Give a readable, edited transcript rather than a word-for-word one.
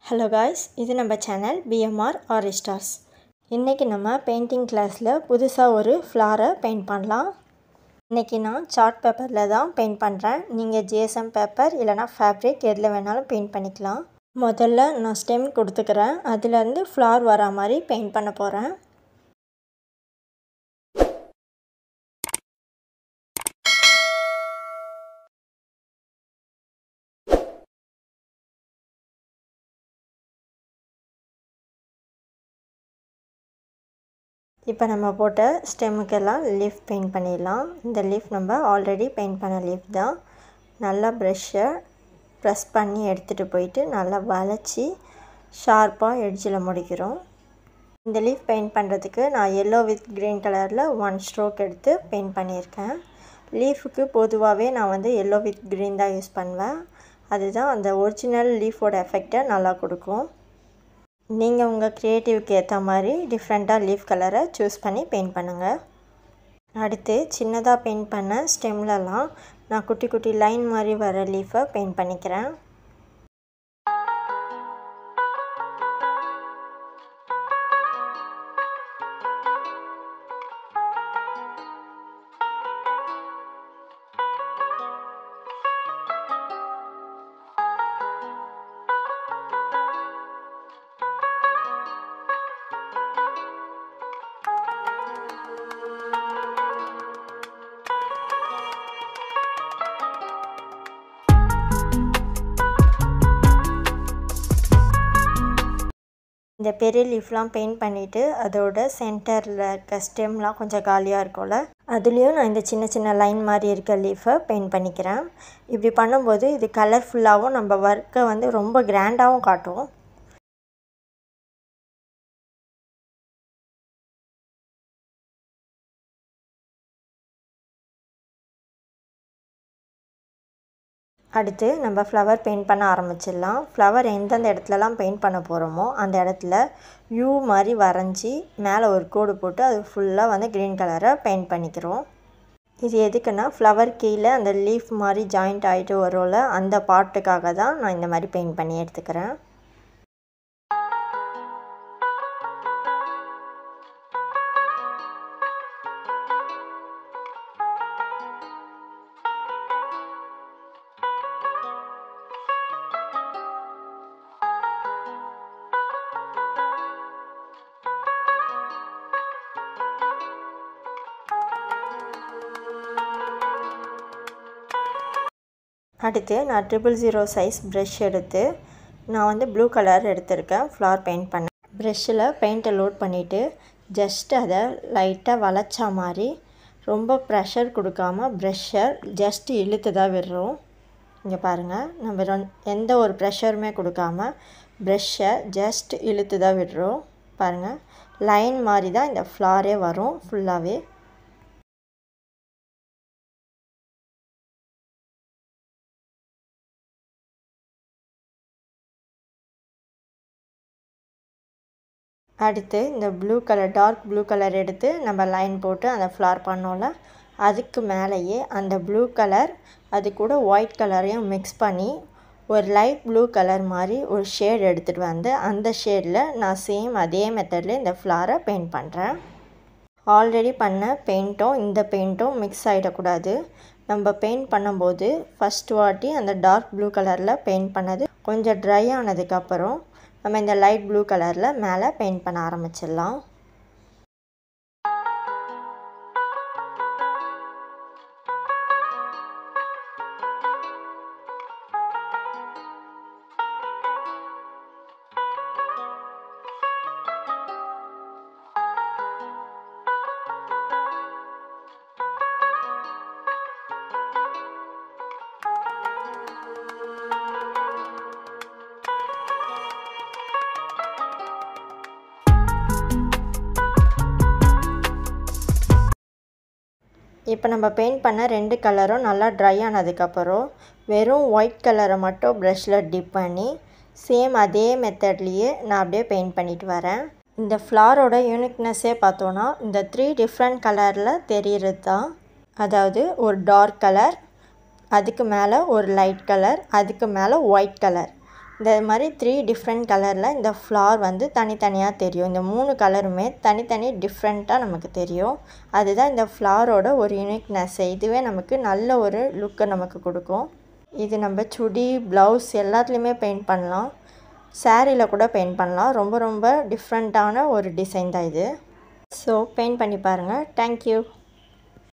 Hello guys, இது நம்ம channel BMR Aristars. இன்னைக்கு நம்ம பெயிண்டிங் கிளாஸ்ல புதுசா ஒரு ஃப்ளாரை பெயிண்ட் பண்ணலாம். இன்னைக்கு நான் சார்ட் பேப்பர்ல தான் பெயிண்ட் பண்றேன். நீங்க GSM பேப்பர் இல்லனா ஃபேப்ரிக் எதுல வேணாலும் பெயிண்ட் பண்ணிக்கலாம். முதல்ல நான் ஸ்டெம் கொடுத்துக்கறேன். அதில இருந்து ஃப்ளார் வர மாதிரி பெயிண்ட் பண்ண போறேன். இப்போ நம்ம போட்ட ஸ்டெம்முக்கெல்லாம் லீஃப் பெயிண்ட் பண்ணிடலாம். இந்த லீஃப் நம்ம ஆல்ரெடி பெயிண்ட் பண்ண லீஃப் தான். நல்லா ப்ரஷ்ஷை ப்ரெஸ் பண்ணி எடுத்துகிட்டு போயிட்டு நல்லா வளைச்சி ஷார்ப்பாக எட்ஜில் முடிக்கிறோம். இந்த லீஃப் பெயிண்ட் பண்ணுறதுக்கு நான் எல்லோ வித் க்ரீன் கலரில் 1 ஸ்ட்ரோக் எடுத்து பெயிண்ட் பண்ணியிருக்கேன். லீஃபுக்கு பொதுவாகவே நான் எல்லோ வித் க்ரீன் தான் யூஸ் பண்ணுவேன். அதுதான் அந்த ஒரிஜினல் லீஃபோட எஃபெக்டை நல்லா கொடுக்கும். நீங்கள் உங்கள் க்ரியேட்டிவ்க்கு ஏற்ற மாதிரி டிஃப்ரெண்ட்டாக லீஃப் கலரை சூஸ் பண்ணி பெயிண்ட் பண்ணுங்கள். அடுத்து சின்னதாக பெயிண்ட் பண்ண ஸ்டெம்லலாம் நான் குட்டி குட்டி லைன் மாதிரி வர லீஃபை பெயிண்ட் பண்ணிக்கிறேன். இந்த பெரிய லீஃப்லாம் பெயிண்ட் பண்ணிவிட்டு அதோட சென்டரில் இருக்க ஸ்டெம்லாம் கொஞ்சம் காலியாக இருக்கும்ல, அதுலேயும் நான் இந்த சின்ன சின்ன லைன் மாதிரி இருக்க லீஃபை பெயிண்ட் பண்ணிக்கிறேன். இப்படி பண்ணும்போது இது கலர்ஃபுல்லாகவும் நம்ம ஒர்க்கை ரொம்ப கிராண்டாகவும் காட்டும். அடுத்து நம்ம ஃப்ளவர் பெயிண்ட் பண்ண ஆரம்பிச்சிடலாம். ஃப்ளவர் எந்தெந்த இடத்துலலாம் பெயிண்ட் பண்ண போகிறோமோ அந்த இடத்துல யூ மாதிரி வரைஞ்சி மேலே ஒரு கோடு போட்டு அது ஃபுல்லாக க்ரீன் கலரை பெயிண்ட் பண்ணிக்கிறோம். இது எதுக்குன்னா ஃப்ளவர் கீழே அந்த லீஃப் மாதிரி ஜாயிண்ட் ஆகிட்டு வரும்ல, அந்த பார்ட்டுக்காக தான் நான் இந்த மாதிரி பெயிண்ட் பண்ணி எடுத்துக்கிறேன். அடுத்து நான் 000 சைஸ் ப்ரஷ் எடுத்து நான் ப்ளூ கலர் எடுத்திருக்கேன் ஃப்ளார் பெயிண்ட் பண்ண. ப்ரஷ்ஷில் பெயிண்ட்டை லோட் பண்ணிவிட்டு ஜஸ்ட் அதை லைட்டாக வளைச்சா மாதிரி ரொம்ப ப்ரெஷர் கொடுக்காமல் ப்ரஷ்ஷை ஜஸ்ட் இழுத்து தான் விடுறோம். இங்கே பாருங்கள், நம்ம எந்த ஒரு ப்ரெஷருமே கொடுக்காம ப்ரஷ்ஷை ஜஸ்ட் இழுத்து தான் விடுறோம். பாருங்கள், லைன் மாதிரி தான் இந்த ஃப்ளாரே வரும் ஃபுல்லாகவே. அடுத்து இந்த டார்க் ப்ளூ கலர் எடுத்து நம்ம லைன் போட்டு அந்த ஃப்ளார் பண்ணோம்ல, அதுக்கு மேலேயே அந்த ப்ளூ கலர் அது கூட ஒயிட் கலரையும் மிக்ஸ் பண்ணி ஒரு லைட் ப்ளூ கலர் மாதிரி ஒரு ஷேட் எடுத்துகிட்டு அந்த ஷேடில் நான் சேம் அதே மெத்தடில் இந்த ஃப்ளாரை பெயிண்ட் பண்ணுறேன். ஆல்ரெடி பண்ண பெயிண்ட்டும் இந்த பெயிண்ட்டும் மிக்ஸ் ஆகிடக்கூடாது. நம்ம பெயிண்ட் பண்ணும்போது ஃபஸ்ட் வாட்டி அந்த டார்க் ப்ளூ கலரில் பெயிண்ட் பண்ணது கொஞ்சம் ட்ரை ஆனதுக்கப்புறம் நம்ம இந்த லைட் ப்ளூ கலரில் மேலே பெயிண்ட் பண்ண ஆரம்பிச்சிடலாம். இப்போ நம்ம பெயிண்ட் பண்ண 2 கலரும் நல்லா ட்ரை ஆனதுக்கப்புறம் வெறும் ஒயிட் கலரை மட்டும் ப்ரஷ்ஷில் டிப் பண்ணி சேம் அதே மெத்தட்லேயே நான் அப்படியே பெயிண்ட் பண்ணிட்டு வரேன். இந்த ஃப்ளாரோட யூனிக்னஸ்ஸே பார்த்தோன்னா இந்த 3 டிஃப்ரெண்ட் கலரில் தெரிகிறது தான். அதாவது ஒரு டார்க் கலர், அதுக்கு மேலே ஒரு லைட் கலர், அதுக்கு மேலே ஒயிட் கலர். இந்த மாதிரி 3 டிஃப்ரெண்ட் கலரில் இந்த ஃப்ளார் வந்து தனித்தனியாக தெரியும். இந்த 3 கலருமே தனித்தனி டிஃப்ரெண்ட்டாக நமக்கு தெரியும். அதுதான் இந்த ஃப்ளாரோட ஒரு யூனிக்னஸ். இதுவே நமக்கு நல்ல ஒரு லுக்கை நமக்கு கொடுக்கும். இது நம்ம சுடி, ப்ளவுஸ் எல்லாத்துலேயுமே பெயிண்ட் பண்ணலாம். சாரியில் கூட பெயிண்ட் பண்ணலாம். ரொம்ப ரொம்ப டிஃப்ரெண்ட்டான ஒரு டிசைன் தான் இது. ஸோ பெயிண்ட் பண்ணி பாருங்கள். தேங்க்யூ.